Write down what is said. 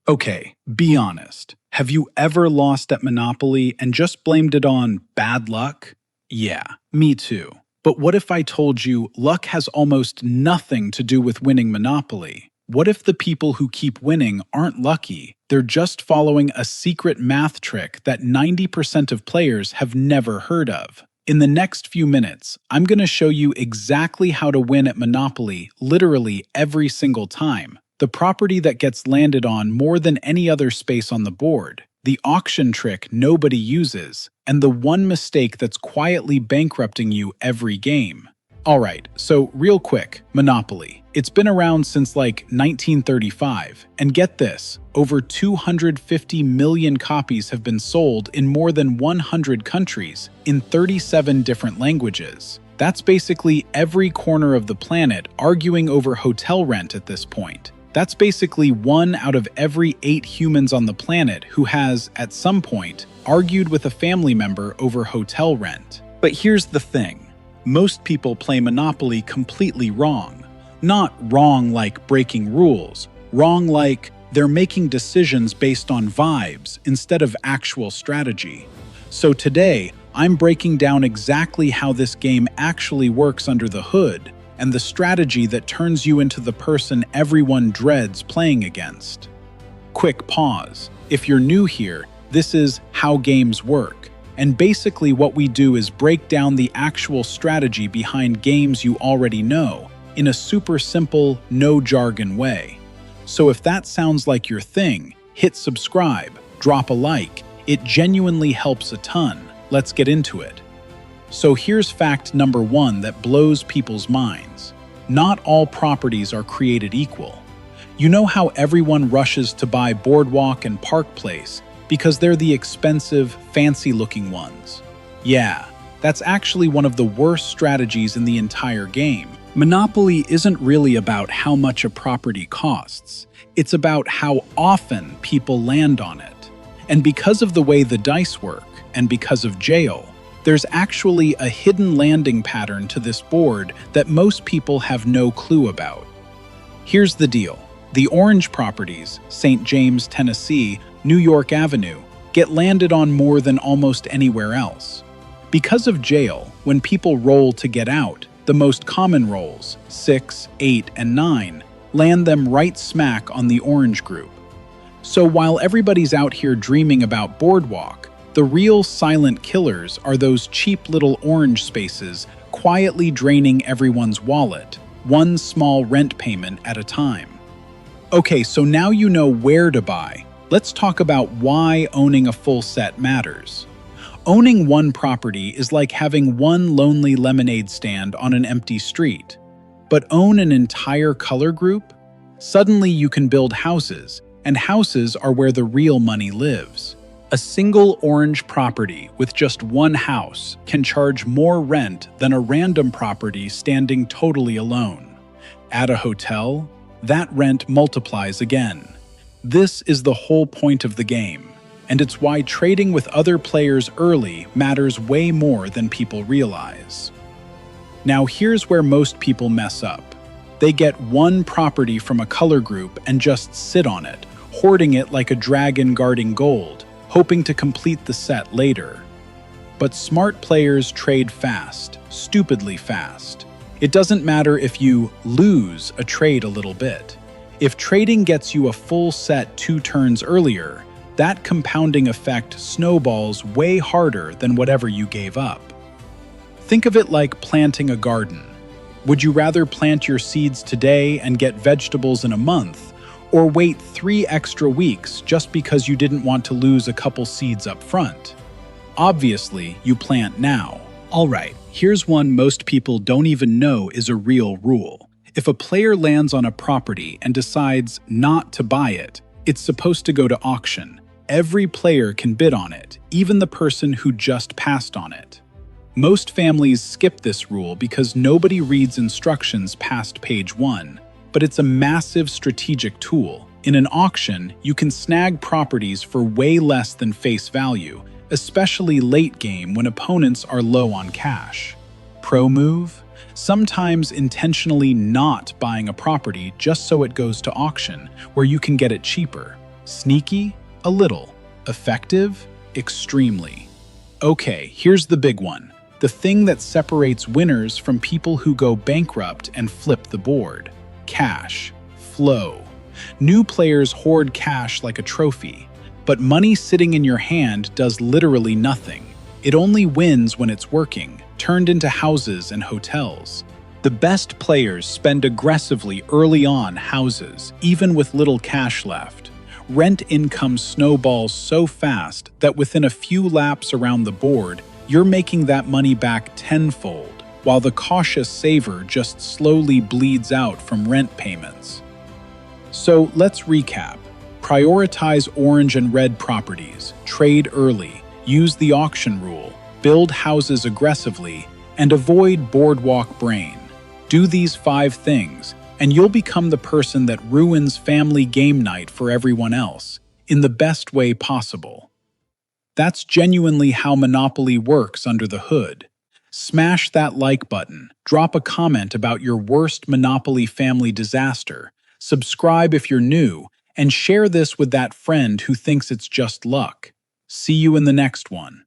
Okay, be honest. Have you ever lost at Monopoly and just blamed it on bad luck? Yeah, me too. But what if I told you luck has almost nothing to do with winning Monopoly? What if the people who keep winning aren't lucky? They're just following a secret math trick that 90% of players have never heard of. In the next few minutes, I'm going to show you exactly how to win at Monopoly literally every single time. The property that gets landed on more than any other space on the board, the auction trick nobody uses, and the one mistake that's quietly bankrupting you every game. Alright, so real quick, Monopoly. It's been around since like 1935, and get this, over 250 million copies have been sold in more than 100 countries, in 37 different languages. That's basically every corner of the planet arguing over hotel rent at this point. That's basically 1 out of every 8 humans on the planet who has, at some point, argued with a family member over hotel rent. But here's the thing. Most people play Monopoly completely wrong. Not wrong like breaking rules, wrong like they're making decisions based on vibes instead of actual strategy. So today, I'm breaking down exactly how this game actually works under the hood, and the strategy that turns you into the person everyone dreads playing against. Quick pause. If you're new here, this is How Games Work, and basically what we do is break down the actual strategy behind games you already know in a super simple, no-jargon way. So if that sounds like your thing, hit subscribe, drop a like. It genuinely helps a ton. Let's get into it. So here's fact number 1 that blows people's minds. Not all properties are created equal. You know how everyone rushes to buy Boardwalk and Park Place because they're the expensive, fancy-looking ones? Yeah, that's actually one of the worst strategies in the entire game. Monopoly isn't really about how much a property costs. It's about how often people land on it. And because of the way the dice work, and because of jail, there's actually a hidden landing pattern to this board that most people have no clue about. Here's the deal. The orange properties, St. James, Tennessee, New York Avenue, get landed on more than almost anywhere else. Because of jail, when people roll to get out, the most common rolls, 6, 8, and 9, land them right smack on the orange group. So while everybody's out here dreaming about Boardwalk, the real silent killers are those cheap little orange spaces quietly draining everyone's wallet, one small rent payment at a time. Okay, so now you know where to buy. Let's talk about why owning a full set matters. Owning one property is like having one lonely lemonade stand on an empty street. But own an entire color group? Suddenly you can build houses, and houses are where the real money lives. A single orange property with just one house can charge more rent than a random property standing totally alone. At a hotel, that rent multiplies again. This is the whole point of the game, and it's why trading with other players early matters way more than people realize. Now here's where most people mess up. They get one property from a color group and just sit on it, hoarding it like a dragon guarding gold, hoping to complete the set later. But smart players trade fast, stupidly fast. It doesn't matter if you lose a trade a little bit. If trading gets you a full set 2 turns earlier, that compounding effect snowballs way harder than whatever you gave up. Think of it like planting a garden. Would you rather plant your seeds today and get vegetables in a month, or wait 3 extra weeks just because you didn't want to lose a couple seeds up front? Obviously, you plant now. Alright, here's one most people don't even know is a real rule. If a player lands on a property and decides not to buy it, it's supposed to go to auction. Every player can bid on it, even the person who just passed on it. Most families skip this rule because nobody reads instructions past page 1. But it's a massive strategic tool. In an auction, you can snag properties for way less than face value, especially late game when opponents are low on cash. Pro move? Sometimes intentionally not buying a property just so it goes to auction, where you can get it cheaper. Sneaky? A little. Effective? Extremely. Okay, here's the big one. The thing that separates winners from people who go bankrupt and flip the board. Cash. Flow. New players hoard cash like a trophy, but money sitting in your hand does literally nothing. It only wins when it's working, turned into houses and hotels. The best players spend aggressively early on houses, even with little cash left. Rent income snowballs so fast that within a few laps around the board, you're making that money back tenfold, while the cautious saver just slowly bleeds out from rent payments. So let's recap. Prioritize orange and red properties, trade early, use the auction rule, build houses aggressively, and avoid boardwalk brain. Do these 5 things, and you'll become the person that ruins family game night for everyone else, in the best way possible. That's genuinely how Monopoly works under the hood. Smash that like button, drop a comment about your worst Monopoly family disaster, subscribe if you're new, and share this with that friend who thinks it's just luck. See you in the next one.